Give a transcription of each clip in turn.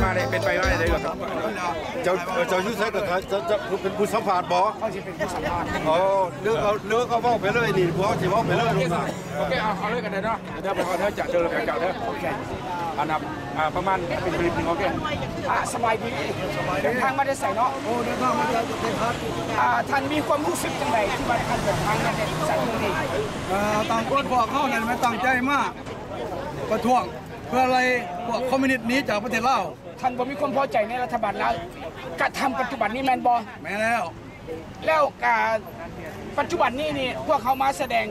มาเนี่ยเป็นไปว่าอะไรครับเจ้ายุ่งใช่กับจะเป็นผู้สัมผัสบ่เขาจะเป็นผู้สัมภาษณ์อ๋อเลือกเขาบอกไปเลยนี่พวกที่บอกไปเลยลงมาโอเคเอาเลยกันเลยเนาะเดี๋ยวไปขอเธอจะเจอแล้วเก่าเด้อโอเคอันดับประมาณเป็นผลิตโอเคสบายดีเดินทางมาได้ใส่เนาะโอ้เดินทางมาได้ใส่ครับท่านมีความรู้สึกยังไงที่มาท่านเดินทางมาได้ใส่ตรงนี้ต่างคนพวกเขาเนี่ยไม่ตั้งใจมากประท้วงเพื่ออะไรพวกคอมมิวนิสต์นี้จากประเทศลาวท่านบ่มีความพอใจในรัฐบาลแล้วกระทำปัจจุบันนี้แมนบอแม่แล้วปัจจุบันนี้นี่พวกเขามาแสดง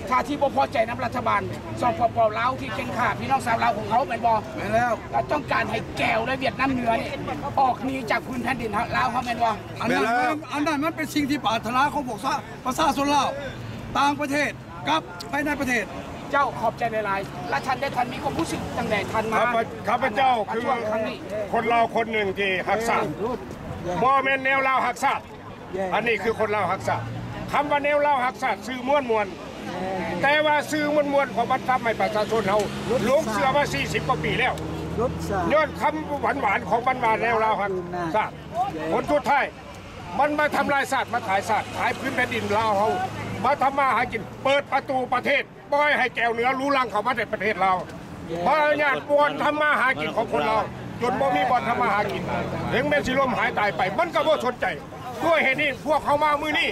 ท่าที่บ่พอใจในรัฐบาลสปป.ลาวที่เก่งข่าพี่น้องชาวลาวของเขาแมนบอแม่แล้วต้องการให้แก้วและเวียดนามเหนือนี่ออกหนีจากพื้นแผ่นดินลาวเขาแมนบออันนั้นมันเป็นสิ่งที่ปรารถนาของพวกประชาชนลาวต่างประเทศกับภายในประเทศเจ้าขอบใจหลายๆและท่านมีความรู้สึกตั้งแต่ท่านมาข้าพเจ้าคือคนเราคนหนึ่งที่หักษาบ่แม่นแนวเราหักษาอันนี้คือคนเราหักษาคำว่าแนวเราหักษาซื้อม้วนแต่ว่าซื้อม้วนของบัตรทำให้ประชาชนเราลงเสือมา40 กว่าปีแล้วย้อนคำหวานของบรรดาแนวเราหักษาผลทุดท้ายมันมาทำลายศาสตร์มาขายศาสตร์ขายพื้นแผ่นดินเราเขามาทำมาหากินเปิดประตูประเทศปล่อยให้แก้วเหนือรู้ลังเข้ามาในประเทศเราเพราะญาติปวนทำมาหากินของคนเราจนบ่มีบ่อนทำมาหากินถึงแม้สิล้มหายตายไปมันก็บ่สนใจด้วยเหตุนี้พวกเขามามือนี้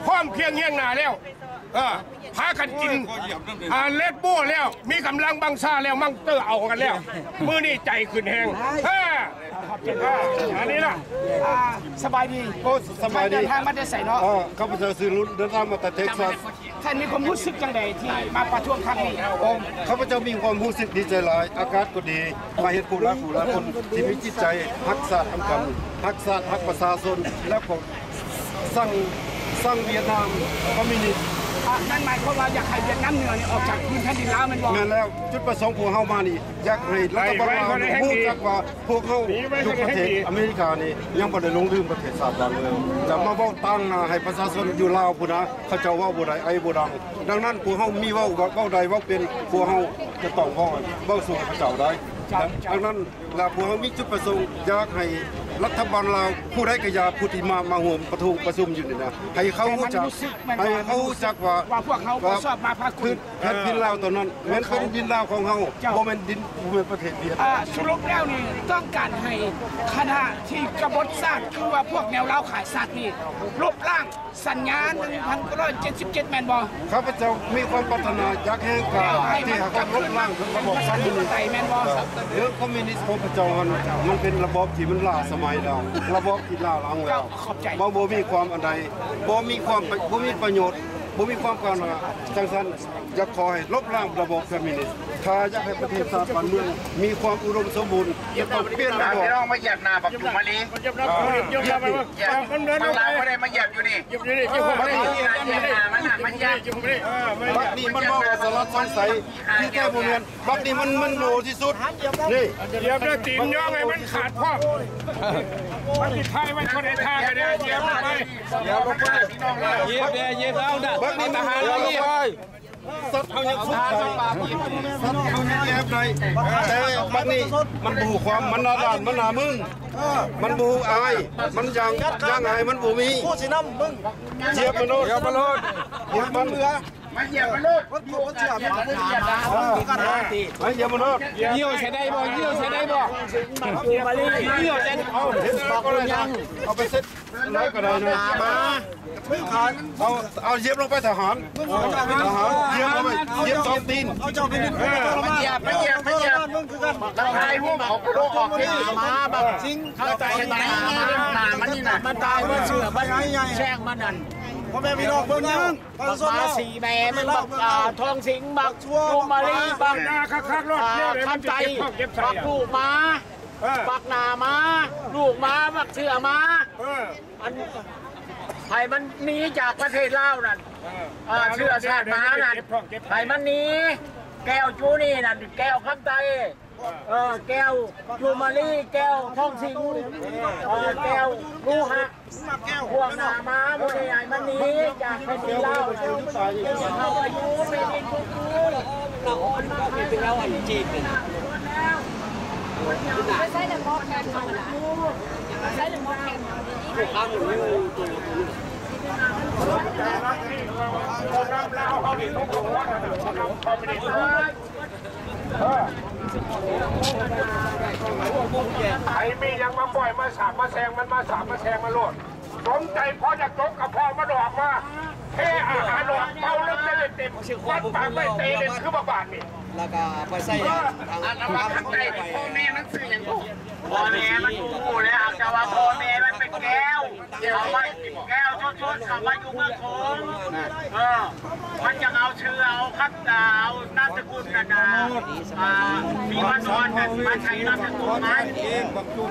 พร้อมเพียงเฮียงหน้าแล้วพากันกินเลดโบ้แล้วมีกำลังบังซาแล้วมั่งเตอร์เอากันแล้วมือนี้ใจขึ้นแหงอันนี้ล่ะสบายดีโอ้สบายดีเดินทางมาได้ใส่เนาะข้าพเจ้าซื้อรุ่นเดินทางมาแต่เท็กซัสท่านมีความรู้สึกยังไงที่มาประท้วงครั้งนี้ข้าพเจ้ามีความรู้สึกดีใจหลายอากาศก็ดีมาเห็นผู้รักคนที่มีจิตใจฮักษาทำกันฮักษาฮักประชาชนและผมสร้างเวียดนามคอมมิวนิสต์นั่นหมายความว่าอยากให้เวียดนามเหนือนี่ออกจากพื้นแผ่นดินลาวมันบอกแม่แล้วจุดประสงค์พวกเฮามานี่อยากให้รัฐบาลลาวรู้จักว่าพวกเฮาอยู่ประเทศอเมริกานี่ยังบ่ได้ลงลืมประเทศชาติบ้านเมืองจะมาเว้าตั้งหน้าให้ประชาชนอยู่ลาวพุ่นนะเขาเจ้าเว้าบ่ได้ไอ้บ่ดังดังนั้นพวกเฮามีเว้าใดเว้าเป็นพวกเฮาจะต้องเว้าสู่พระเจ้าได้ดังนั้นแล้วพวกเฮามีจุดประสงค์อยากให้รัฐบาลลาวผู้ใดก็อย่าผู้ที่มาร่วมประชุมอยู่นี่นะให้เขารู้จักว่าพวกเขาชอบมาพาคุณแผ่นดินลาวตอนนั้นแม้เป็นดินลาวของเฮาบ่แม่นดินประเทศเวียดนามสรุปแล้วนี่ต้องการให้คณะที่กบฏศาสตร์คือว่าพวกแนวลาวขายศาสตร์นี่ลบล้างสัญญา1977แม่นบ่ข้าพเจ้ามีความปรารถนาอยากให้ที่เขาลบล้างระบบสังคมไทยแม่นบ่เรื่องคอมมิวนิสต์ของพระเจ้ามันเป็นระบบที่มันล้าสมัยแล้วระบบที่ล้าหลังแล้วบ่มีความอันใดบ่มีประโยชน์บ่มีความการจังซั่นอยากขอให้ลบล้างระบบคอมมิวนิสต์ถ้าอยากให้ประเทศชาติบ้านเมืองมีความอุดมสมบูรณ์จะต้องเปลี่ยนระบบต้องมาเหยียบหน้าแบบจุมาลีเหยียบมันเราไม่ได้มาเหยียบอยู่นี่มันนี่มันบ่สลัดสงสัยที่แท้บ่แม่นบักนี่มันโลที่สุดนี่เหยียบแล้วตีนย่อไงมันขาดพ่อมันติดท้ายไว้คนในท่ากันเนี่ยเหยียบลงไปเหยียบเอาน่ะบักนี่ทหารเหยียบสัตว์เอาอย่างสุดใจสัตว์เอาอย่างแอบใจแต่บักนี่มันบูความมันนาด่านมันนามึงมันบูอายมันยังอายมันบูมีผู้สินำมึงเหยียบมันโลดเหยียบมันมันเหยียบมันโลดมันอยู่มันเชื่อมันเหยียบนะมันเหยียบมันโลดเยี่ยวใช้ได้บ่เยี่ยวใช้ได้บ่มาลีเยี่ยวใช้เอาเห็นก็เลยยังเอาไปเซ็ตไหนก็ได้นะมาเอาเหยียบลงไปทหารเหยียบลงไปเหยียบ2 ตีนเอาเจ้าไปนิดมันเหยียบมึงคือกันแล้วไอ้พวกเอาโลออกที่มาบักซิงเข้าใจไหมมันนี่น่ะมันตายมันเชื่อมันใหญ่แช่งมันนั่นพ่อแม่พี่น้องเบิ่งยังมาสีแม่มันบักทองสิงบักลูมาลีบักคักรถทันใจบักลูกมาบักนามาลูกมาบักเสือมาไผ่มันหนีจากประเทศลาวนั่นเชื่อชาติมานั่นไผ่มันหนีแก้วจูนี่นั่นแก้วคำไตแก้วจูมาลีแก้วท่องสิงแก้วลูฮะพวกนามาโมเดลมันหนีจากประเทศลาวเข้าอายุเป็นดินทุกข์เราอ่อนมาเป็นแล้วอันจีน ไม่ใช่แต่มอแคนธรรมดาไม่ใช่แต่มอแคนธรรมดา ไอ้มียังมาปล่อยมาสาบมาแซงมันมาสาบมาแซงมาโลดสมใจพอจะจกกับพ่อมาดอกมาเทอาหารดอกเมาแล้วจะเต็มวัดปากไม่เตะเลยคือบาทนี่ แล้วก็ไปใส่ทาง อันนั้นว่าข้างใต้พ่อแม่มันซื้ออย่างพวก พ่อแม่มันดูเลยอาจจะว่าพ่อแม่มันเป็นแก้วเอาไว้แก้วชดๆเอาไว้อยู่เมืองโขงมันจะเอาชื่อเอาคัดดาวนามสกุลกันดามีมันนอนกันมันใช้นามสกุลมัน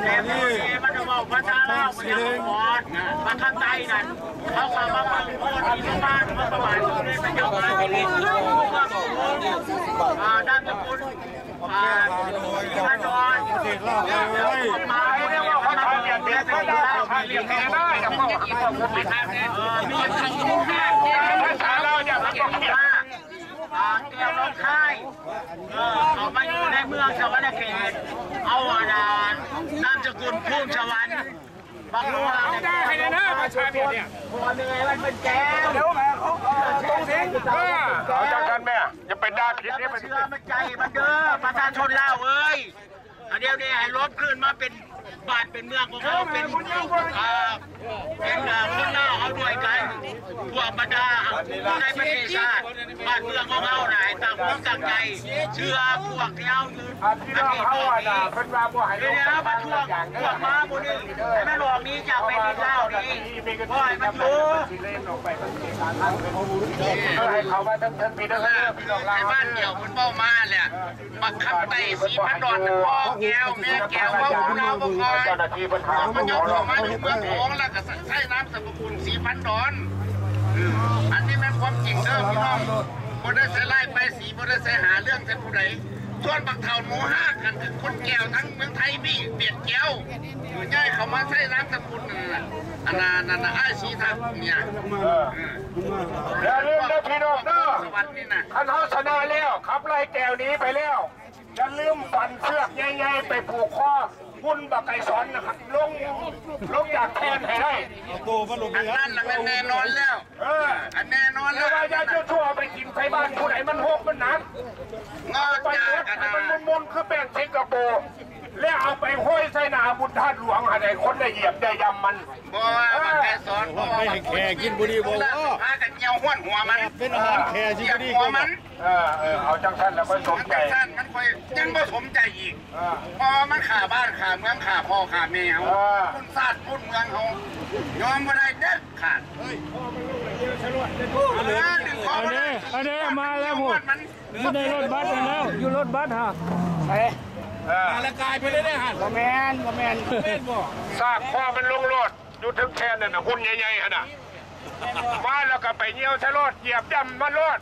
แต่พ่อแม่มันจะบอกภาษาลาวมันจะบอกมาข้างใต้นั่นเขาเข้ามาเมืองโขงที่บ้านมาประมาณนี้ไปเอามาที่นี่นามสกุลมันนอนมาให้เรียกว่าเขาทำอย่างเดียวเขาได้เรียกแค่ได้แต่พ่อผมไม่ทำเนี่ยมีทางที่ภาษาเราเนี่ยมันต้องเขียนแก้วร้องไห้เขามาอยู่ในเมืองสวรรค์เขตเอานามสกุลพุ่มสวรรค์บางรัวได้เลยนะประชาชนเนี่ยพอเนยมันเป็นแก้วเดี๋ยวเขาต้องเสียงเอาจากกันแม่จะเป็นด้านคิดนี่มัน เชื่อมันใจมันเด้อประชาชนเล่าเอ้ยเดี๋ยวนี้ให้ลบขึ้นมาเป็นบ้านเป็นเมืองของเขาเป็นคนเล่าเอาด้วยกันพวกบรรดาในประเทศชาติบ้านเมืองของเขาไหนต่างคนต่างใจเชื่อพวกที่เอาอยู่ พี่น้องเขาอ่ะเพิ่นว่าบ่ให้ เดี๋ยวมาช่วงพวกมาบุญนี่แม่หลวงนี้จะเป็นดินเล่านี่พ่อยมันอยู่ ให้เขามาทั้งปีทั้งเรื่องพี่น้องเรา ในบ้านเดี่ยวมันเบ้ามาแหละบักขับไต่สีพันดอนพ่อแก้วแม่แก้วว่าของเราบ่คอย เจ้าหน้าที่ปัญหา มันยกออกมาอยู่เมืองโขงแล้วก็ใช้น้ำสรรพคุณสีพันดอนอันนี้แม่นความจริงเด้อพี่น้องคนได้ใส่ไล่ไปสีคนได้ใส่หาเรื่องใส่ผู้ใดส่วนบักเท่าหมูห้ากันคือคนแก้วทั้งเมืองไทยพี่เบียดแก้วย่ายเขามาใช้น้ำสรรพคุณนั่นแหละอันนั้นไอ้สีทับเนี่ย อย่าลืมนะพี่น้องเด้อ สวัสดีนะ คันเขาชนะแล้วขับไล่แก้วนี้ไปแล้วอย่าลืมปั่นเชือกใหญ่ๆไปผูกคอคุณบักไก่สอนนะครับลงจากแทนให้ได้ อันนั้นละแน่นอนแล้วอันแน่นอน แล้ แล้ว ว ว่าอย่าชั่วไปกินไทยบ้านผู้ไหนมันหกมันหนัก งอ ไป จาก เล็บ กัน ให้ นะ มันมุนๆคือแป้งสิงคโปร์แล้วเอาไปห้อยใส่หนาบุญธาตุหลวงให้คนได้เหยียบได้ยำมัน บอกว่าแกสอนบอกว่าแขกินบุรีบอกว่าพากันเยี่ยวห้วนหัวมันเป็นอาหารแขกินบุรีหัวมัน เอาจังสั้นแล้วก็สมใจ สั้นมันคอยยังไม่สมใจอีกพอมันขาบ้านขาเมืองขาพ่อขาแม่เขาพุ่นซาดพุ่นเมืองเขายอมไม่ได้เด็ดขาดอันนี้มาแล้วผมอยู่ในรถบัสแล้วอยู่รถบัสฮะแล้วกลายไปเลยฮะก็แมนซากพ่อเป็นลุงโลดอยู่ถึงแทนน่ะหุ่นใหญ่ๆฮะน่ะมาแล้วก็ไปเยี่ยวชะโลดเหยียบย่ำมาโลด